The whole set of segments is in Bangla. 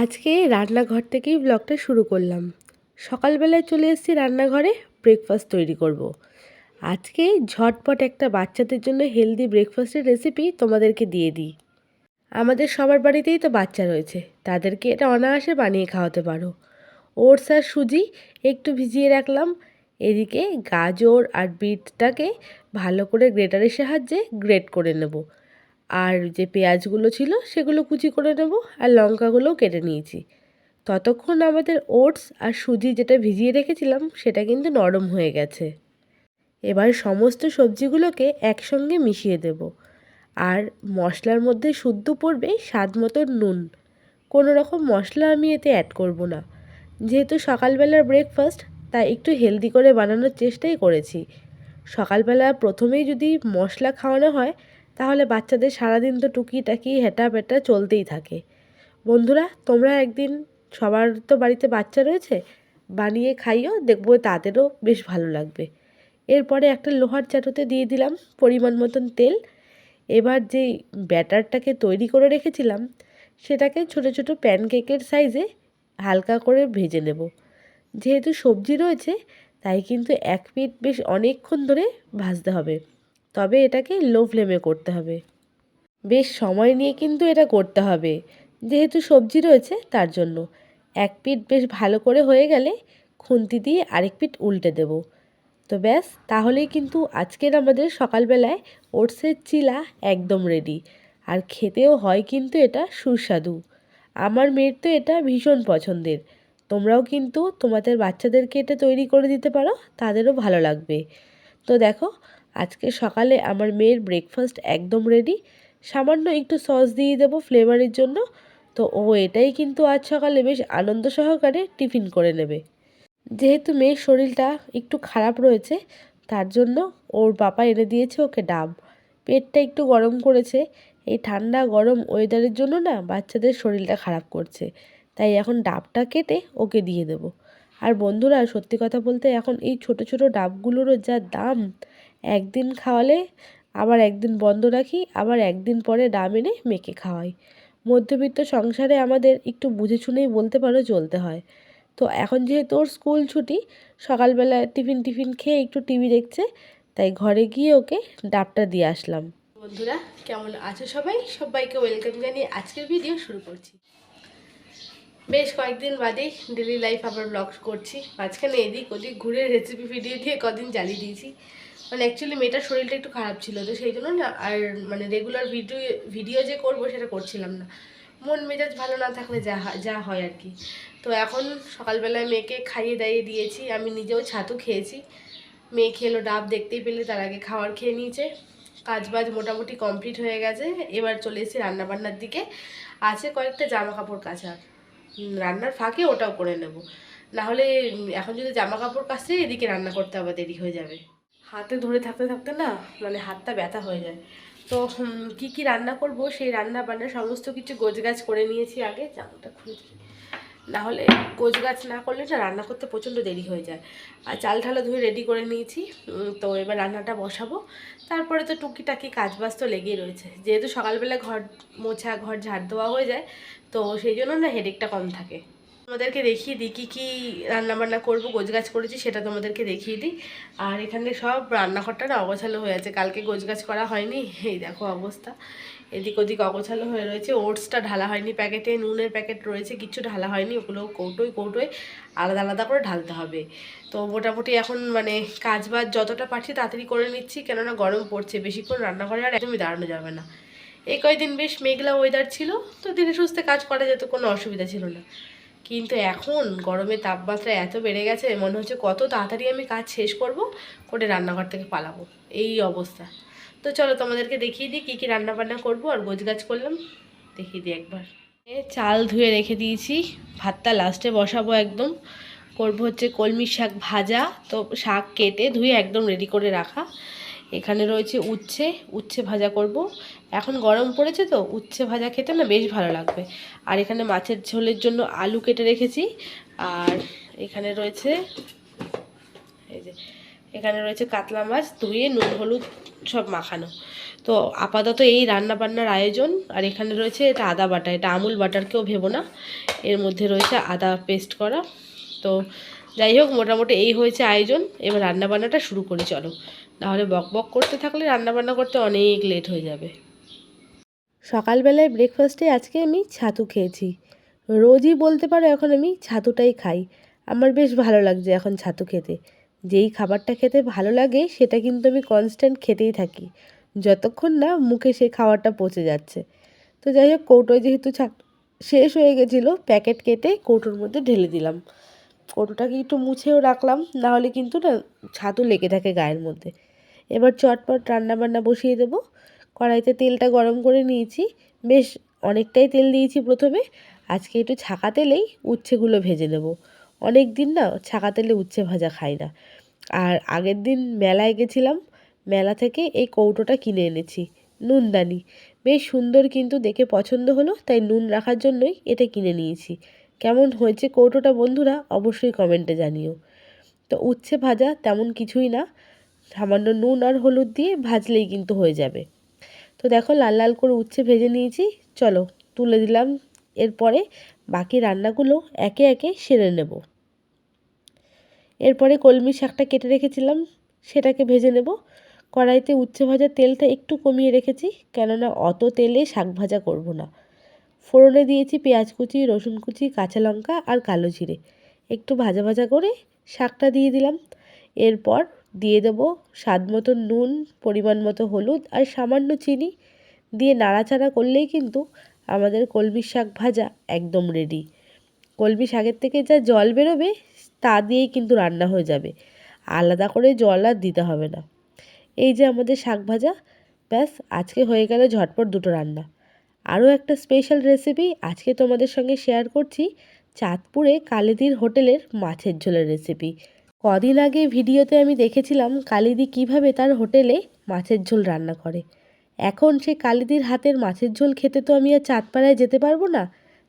আজকে রান্নাঘর থেকেই ব্লগটা শুরু করলাম। সকালবেলায় চলে এসেছি রান্নাঘরে, ব্রেকফাস্ট তৈরি করব। আজকে ঝটপট একটা বাচ্চাদের জন্য হেলদি ব্রেকফাস্টের রেসিপি তোমাদেরকে দিয়ে দিই। আমাদের সবার বাড়িতেই তো বাচ্চা রয়েছে, তাদেরকে এটা অনায়াসে বানিয়ে খাওয়াতে পারো। ওটস আর সুজি একটু ভিজিয়ে রাখলাম। এদিকে গাজর আর বিটটাকে ভালো করে গ্রেটারের সাহায্যে গ্রেট করে নেব। আর যে পেঁয়াজগুলো ছিল সেগুলো কুচি করে নেব, আর লঙ্কাগুলোও কেটে নিয়েছি। ততক্ষণ আমাদের ওটস আর সুজি যেটা ভিজিয়ে রেখেছিলাম সেটা কিন্তু নরম হয়ে গেছে। এবার সমস্ত সবজিগুলোকে একসঙ্গে মিশিয়ে দেব। আর মশলার মধ্যে শুদ্ধ পড়বে স্বাদ মতো নুন। কোনো রকম মশলা আমি এতে অ্যাড করব না। যেহেতু সকালবেলার ব্রেকফাস্ট, তাই একটু হেলদি করে বানানোর চেষ্টাই করেছি। সকালবেলা প্রথমেই যদি মশলা খাওয়ানো হয়, তাহলে বাচ্চাদের সারাদিন তো টুকিটাকি হেঁটা পেটা চলতেই থাকে। বন্ধুরা, তোমরা একদিন, সবার তো বাড়িতে বাচ্চা রয়েছে, বানিয়ে খাইও, দেখবো তাদেরও বেশ ভালো লাগবে। এরপরে একটা লোহার চাটুতে দিয়ে দিলাম পরিমাণ মতন তেল। এবার যেই ব্যাটারটাকে তৈরি করে রেখেছিলাম সেটাকে ছোট ছোট প্যানকেকের সাইজে হালকা করে ভেজে নেব। যেহেতু সবজি রয়েছে, তাই কিন্তু এক পিঠ বেশ অনেকক্ষণ ধরে ভাজতে হবে। তবে এটাকে লো ফ্লেমে করতে হবে। বেশ সময় নিয়ে কিন্তু এটা করতে হবে, যেহেতু সবজি রয়েছে তার জন্য। এক পিঠ বেশ ভালো করে হয়ে গেলে খুন্তি দিয়ে আরেক পিঠ উল্টে দেব। তো ব্যাস, তাহলেই কিন্তু আজকের আমাদের সকালবেলায় ওটসের চিলা একদম রেডি। আর খেতেও হয় কিন্তু এটা সুস্বাদু। আমার মেয়ের তো এটা ভীষণ পছন্দের। তোমরাও কিন্তু তোমাদের বাচ্চাদেরকে এটা তৈরি করে দিতে পারো, তাদেরও ভালো লাগবে। তো দেখো, আজকে সকালে আমার মেয়ের ব্রেকফাস্ট একদম রেডি। সামান্য একটু সস দিয়ে দেবো ফ্লেভারের জন্য। তো ও এটাই কিন্তু আজ সকালে বেশ আনন্দ সহকারে টিফিন করে নেবে। যেহেতু মেয়ের শরীরটা একটু খারাপ রয়েছে, তার জন্য ওর বাবা এনে দিয়েছে ওকে ডাব। পেটটা একটু গরম করেছে। এই ঠান্ডা গরম ওয়েদারের জন্য না বাচ্চাদের শরীরটা খারাপ করছে, তাই এখন ডাবটা কেটে ওকে দিয়ে দেব। আর বন্ধুরা, সত্যি কথা বলতে এখন এই ছোট ছোট ডাবগুলোরও যা দাম! একদিন খাওয়ালে আবার একদিন বন্ধ রাখি, আবার একদিন পরে ডাব এনে মেয়েকে খাওয়াই। মধ্যবিত্ত সংসারে আমাদের একটু বুঝে শুনেই বলতে পারো চলতে হয়। তো এখন যেহেতু ওর স্কুল ছুটি, সকালবেলা টিফিন খেয়ে একটু টিভি দেখছে, তাই ঘরে গিয়ে ওকে ডাবটা দিয়ে আসলাম। বন্ধুরা, কেমন আছো সবাই? সবাইকে ওয়েলকাম জানিয়ে আজকের ভিডিও শুরু করছি। বেশ কয়েকদিন বাদেই ডেলি লাইফ আবার ব্লগ করছি। মাঝখানে এদিক ওদিক ঘুরে রেসিপি ভিডিও দিয়ে কদিন চালিয়ে দিয়েছি। মানে অ্যাকচুয়ালি মেয়েটার শরীরটা একটু খারাপ ছিল, তো সেই জন্য না আর মানে রেগুলার ভিডিও যে করবো সেটা করছিলাম না। মন মেজাজ ভালো না থাকলে যা হয় আর কি। তো এখন সকালবেলায় মেয়েকে খাইয়ে দাইয়ে দিয়েছি, আমি নিজেও ছাতু খেয়েছি। মেয়ে খেলো ডাব, দেখতেই পেলে তার আগে খাওয়ার খেয়ে নিয়েছে। কাজবাজ মোটামুটি কমপ্লিট হয়ে গেছে। এবার চলে এসেছি রান্নাবান্নার দিকে। আছে কয়েকটা জামা কাপড় কাচার, রান্নার ফাঁকে ওটাও করে নেব। নাহলে এখন যদি জামা কাপড় কাচতে এদিকে রান্না করতে আবার দেরি হয়ে যাবে। হাতে ধরে থাকতে থাকতে না মানে হাতটা ব্যথা হয়ে যায়। তো কি কি রান্না করব, সেই রান্না বান্না সমস্ত কিছু গোছগাছ করে নিয়েছি আগে। জামাটা খুলে দিই, নাহলে গোছগাছ না করলে না রান্না করতে প্রচণ্ড দেরি হয়ে যায়। আর চাল ঢালা ধুয়ে রেডি করে নিয়েছি। তো এবার রান্নাটা বসাবো। তারপরে তো টুকিটাকি কাজবাজ তো লেগেই রয়েছে। যেহেতু সকালবেলা ঘর মোছা, ঘর ঝাড় দেওয়া হয়ে যায়, তো সেই জন্য না হেডেকটা কম থাকে। তোমাদেরকে দেখিয়ে দিই কী কী রান্নাবান্না করবো, গোছগাছ করেছি সেটা তোমাদেরকে দেখিয়ে দিই। আর এখানে সব রান্নাঘরটা না অগোছালো হয়ে আছে, কালকে গোছগাছ করা হয়নি। এই দেখো অবস্থা, এদিক ওদিক অগোছালো হয়ে রয়েছে। ওটসটা ঢালা হয়নি প্যাকেটে, নুনের প্যাকেট রয়েছে, কিছু ঢালা হয়নি। ওগুলো কৌটোয় কৌটোয় আলাদা আলাদা করে ঢালতে হবে। তো মোটামুটি এখন মানে কাজবাজ যতটা পারছি তাড়াতাড়ি করে নিচ্ছি, কেননা গরম পড়ছে, বেশিক্ষণ রান্নাঘরে আর একদমই দাঁড়ানো যাবে না। এই কয়েকদিন বেশ মেঘলা ওয়েদার ছিল, তো ধীরে সুস্থে কাজ করা যেত, কোনো অসুবিধা ছিল না। কিন্তু এখন গরমের তাপমাত্রা এত বেড়ে গেছে, মনে হচ্ছে কত তাড়াতাড়ি আমি কাজ শেষ করব, করে রান্নাঘর থেকে পালাবো, এই অবস্থা। তো চলো তোমাদেরকে দেখিয়ে দিই কী কী রান্নাবান্না করবো আর গোছগাছ করলাম, দেখিয়ে দিই একবার। চাল ধুয়ে রেখে দিয়েছি, ভাতটা লাস্টে বসাবো একদম। করবো হচ্ছে কলমি শাক ভাজা। তো শাক কেটে ধুয়ে একদম রেডি করে রাখা। এখানে রয়েছে উচ্ছে, উচ্ছে ভাজা করব। এখন গরম পড়েছে তো উচ্ছে ভাজা খেতে না বেশ ভালো লাগবে। আর এখানে মাছের ঝোলের জন্য আলু কেটে রেখেছি। আর এখানে রয়েছে এই যে, এখানে রয়েছে কাতলা মাছ ধুয়ে নুন হলুদ সব মাখানো। তো আপাতত এই রান্না বান্নার আয়োজন। আর এখানে রয়েছে এটা আদা বাটা, এটা আমুল বাটার কেউ ভেবো না, এর মধ্যে রয়েছে আদা পেস্ট করা। তো যাই হোক, মোটামুটি এই হয়েছে আয়োজন। এবার রান্নাবান্নাটা শুরু করি চলো, নাহলে বক বক করতে থাকলে রান্নাবান্না করতে অনেক লেট হয়ে যাবে। সকালবেলায় ব্রেকফাস্টে আজকে আমি ছাতু খেয়েছি। রোজই বলতে পারো এখন আমি ছাতুটাই খাই। আমার বেশ ভালো লাগছে এখন ছাতু খেতে। যেই খাবারটা খেতে ভালো লাগে সেটা কিন্তু আমি কনস্ট্যান্ট খেতেই থাকি, যতক্ষণ না মুখে সেই খাবারটা পচে যাচ্ছে। তো যাই হোক, কৌটোয় যেহেতু শেষ হয়ে গেছিলো, প্যাকেট কেটে কৌটোর মধ্যে ঢেলে দিলাম। কৌটোটাকে একটু মুছেও রাখলাম, নাহলে কিন্তু না ছাতু লেগে থাকে গায়ের মধ্যে। এবার চটপট রান্নাবান্না বসিয়ে দেবো। কড়াইতে তেলটা গরম করে নিয়েছি, বেশ অনেকটাই তেল দিয়েছি প্রথমে। আজকে একটু ছাকা তেলেই উচ্ছেগুলো ভেজে নেব। অনেক দিন না ছাকা তেলে উচ্ছে ভাজা খাই না। আর আগের দিন মেলায় গেছিলাম, মেলা থেকে এই কৌটোটা কিনে এনেছি, নুনদানি। বেশ সুন্দর, কিন্তু দেখে পছন্দ হলো, তাই নুন রাখার জন্যই এটা কিনে নিয়েছি। কেমন হয়েছে কৌটোটা বন্ধুরা অবশ্যই কমেন্টে জানিও। তো উচ্ছে ভাজা তেমন কিছুই না, সামান্য নুন আর হলুদ দিয়ে ভাজলেই কিন্তু হয়ে যাবে। তো দেখো লাল লাল করে উচ্ছে ভেজে নিয়েছি, চলো তুলে দিলাম। এরপরে বাকি রান্নাগুলো একে একে সেরে নেব। এরপরে কলমি শাকটা কেটে রেখেছিলাম, সেটাকে ভেজে নেব। কড়াইতে উচ্ছে ভাজার তেলটা একটু কমিয়ে রেখেছি, কেননা অত তেলে শাক ভাজা করব না। ফোড়নে দিয়েছি পেঁয়াজ কুচি, রসুন কুচি, কাঁচা লঙ্কা আর কালো জিরে। একটু ভাজা ভাজা করে শাকটা দিয়ে দিলাম। এরপর দিয়ে দেবো স্বাদ মতো নুন, পরিমাণ মতো হলুদ আর সামান্য চিনি দিয়ে নাড়াচাড়া করলেই কিন্তু আমাদের কলমি শাক ভাজা একদম রেডি। কলমি শাকের থেকে যা জল বেরোবে তা দিয়েই কিন্তু রান্না হয়ে যাবে, আলাদা করে জল আর দিতে হবে না। এই যে আমাদের শাক ভাজা, ব্যাস আজকে হয়ে গেল ঝটপট দুটো রান্না। আরও একটা স্পেশাল রেসিপি আজকে তোমাদের সঙ্গে শেয়ার করছি, চাঁদপুরে কালিদির হোটেলের মাছের ঝোলের রেসিপি। কদিন আগে ভিডিওতে আমি দেখেছিলাম কালিদি কিভাবে তার হোটেলে মাছের ঝোল রান্না করে। এখন সে কালিদির হাতের মাছের ঝোল খেতে তো আমি আর চাঁদপাড়ায় যেতে পারবো না,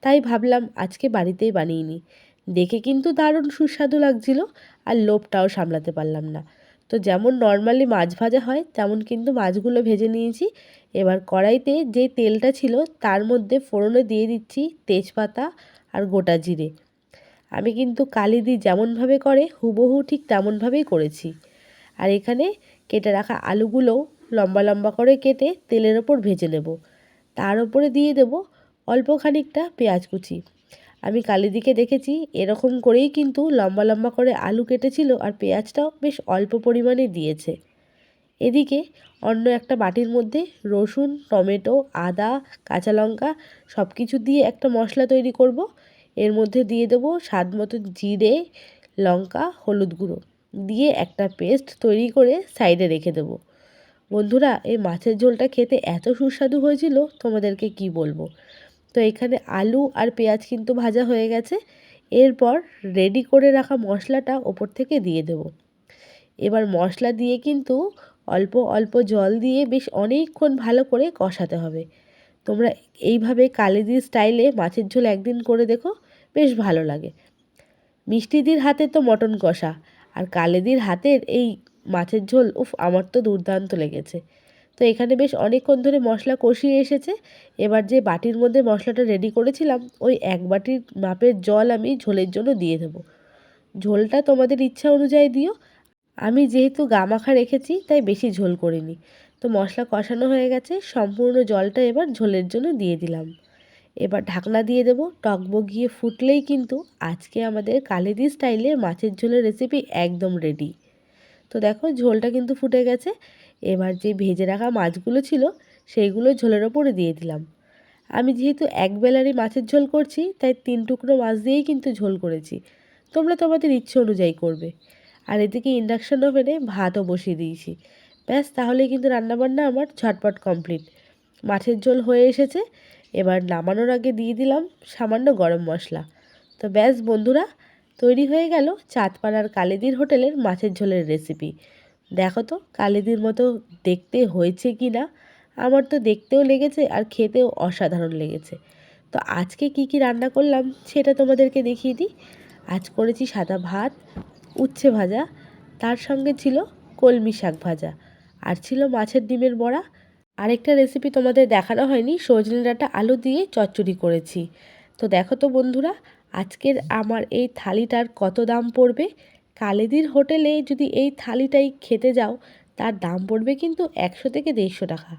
তাই ভাবলাম আজকে বাড়িতেই বানিয়ে নিই। দেখে কিন্তু দারুণ সুস্বাদু লাগছিল, আর লোভটাও সামলাতে পারলাম না। তো যেমন নর্মালি মাছ ভাজা হয় তেমন কিন্তু মাছগুলো ভেজে নিয়েছি। এবার কড়াইতে যে তেলটা ছিল তার মধ্যে ফোড়নে দিয়ে দিচ্ছি তেজপাতা আর গোটা জিরে। আমি কিন্তু কালিদি যেমনভাবে করে হুবহু ঠিক তেমনভাবেই করেছি। আর এখানে কেটে রাখা আলুগুলোও লম্বা লম্বা করে কেটে তেলের ওপর ভেজে নেব। তার ওপরে দিয়ে দেব অল্প খানিকটা পেঁয়াজ কুচি। আমি কালিদিকে দেখেছি এরকম করেই কিন্তু লম্বা লম্বা করে আলু কেটেছিল, আর পেঁয়াজটাও বেশ অল্প পরিমাণে দিয়েছে। এদিকে অন্য একটা বাটির মধ্যে রসুন, টমেটো, আদা, কাঁচা লঙ্কা সব কিছু দিয়ে একটা মশলা তৈরি করব। এর মধ্যে দিয়ে দেবো স্বাদ মতো জিরে, লঙ্কা, হলুদ গুঁড়ো দিয়ে একটা পেস্ট তৈরি করে সাইডে রেখে দেবো। বন্ধুরা, এই মাছের ঝোলটা খেতে এত সুস্বাদু হয়েছিল তোমাদেরকে কি বলবো। তো এখানে আলু আর পেঁয়াজ কিন্তু ভাজা হয়ে গেছে। এরপর রেডি করে রাখা মশলাটা ওপর থেকে দিয়ে দেব। এবার মশলা দিয়ে কিন্তু অল্প অল্প জল দিয়ে বেশ অনেকক্ষণ ভালো করে কষাতে হবে। তোমরা এইভাবে কালিদি স্টাইলে মাছের ঝোল একদিন করে দেখো, বেশ ভালো লাগে। মিষ্টিদির হাতে তো মটন কষা, আর কালিদির হাতের এই মাছের ঝোল, উফ, আমার তো দুর্দান্ত লেগেছে। তো এখানে বেশ অনেকক্ষণ ধরে মশলা কষিয়ে এসেছে। এবার যে বাটির মধ্যে মশলাটা রেডি করেছিলাম ওই এক বাটির মাপের জল আমি ঝোলের জন্য দিয়ে দেবো। ঝোলটা তোমাদের ইচ্ছা অনুযায়ী দিও। আমি যেহেতু গামাখা রেখেছি তাই বেশি ঝোল করিনি। তো মশলা কষানো হয়ে গেছে, সম্পূর্ণ জলটা এবার ঝোলের জন্য দিয়ে দিলাম। এবার ঢাকনা দিয়ে দেবো, টকবগিয়ে ফুটলেই কিন্তু আজকে আমাদের কালিদি স্টাইলে মাছের ঝোলের রেসিপি একদম রেডি। তো দেখো ঝোলটা কিন্তু ফুটে গেছে। এবার যে ভেজে রাখা মাছগুলো ছিল সেইগুলো ঝোলের ওপরে দিয়ে দিলাম। আমি যেহেতু একবেলারই মাছের ঝোল করছি তাই 3 টুকরো মাছ দিয়েই কিন্তু ঝোল করেছি। তোমরা তোমাদের ইচ্ছে অনুযায়ী করবে। আর এদিকে ইন্ডাকশন ওভেনে ভাতও বসিয়ে দিয়েছি। ব্যাস তাহলেই কিন্তু রান্নাবান্না আমার ঝটপট কমপ্লিট। মাছের ঝোল হয়ে এসেছে। এবার নামানোর আগে দিয়ে দিলাম সামান্য গরম মশলা। তো ব্যাস বন্ধুরা, তৈরি হয়ে গেল চাঁদপাড়ার কালিদির হোটেলের মাছের ঝোলের রেসিপি। দেখো তো কালিদির মতো দেখতে হয়েছে কি না। আমার তো দেখতেও লেগেছে আর খেতেও অসাধারণ লেগেছে। তো আজকে কি কি রান্না করলাম সেটা তোমাদেরকে দেখিয়ে দিই। আজ করেছি সাদা ভাত, উচ্ছে ভাজা, তার সঙ্গে ছিল কলমি শাক ভাজা, আর ছিল মাছের ডিমের বড়া। আরেকটা রেসিপি তোমাদের দেখানো হয়নি, সজনে ডাঁটা আলু দিয়ে চচ্চড়ি করেছি। তো দেখো তো বন্ধুরা, আজকের আমার এই থালিটার কত দাম পড়বে। কালিদির হোটেলে যদি এই থালিটাই খেতে যাও তার দাম পড়বে কিন্তু 100 থেকে 150 টাকা।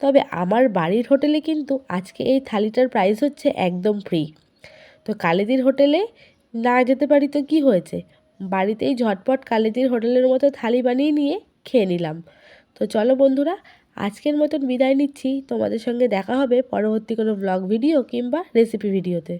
তবে আমার বাড়ির হোটেলে কিন্তু আজকে এই থালিটার প্রাইস হচ্ছে একদম ফ্রি। তো কালিদির হোটেলে না যেতে পারি তো কি হয়েছে, বাড়িতেই ঝটপট কালিদির হোটেলের মতো থালি বানিয়ে নিয়ে খেয়ে নিলাম। তো চলো বন্ধুরা, আজকের মতন বিদায় নিচ্ছি। তোমাদের সঙ্গে দেখা হবে পরবর্তী কোনো ব্লগ ভিডিও কিংবা রেসিপি ভিডিওতে।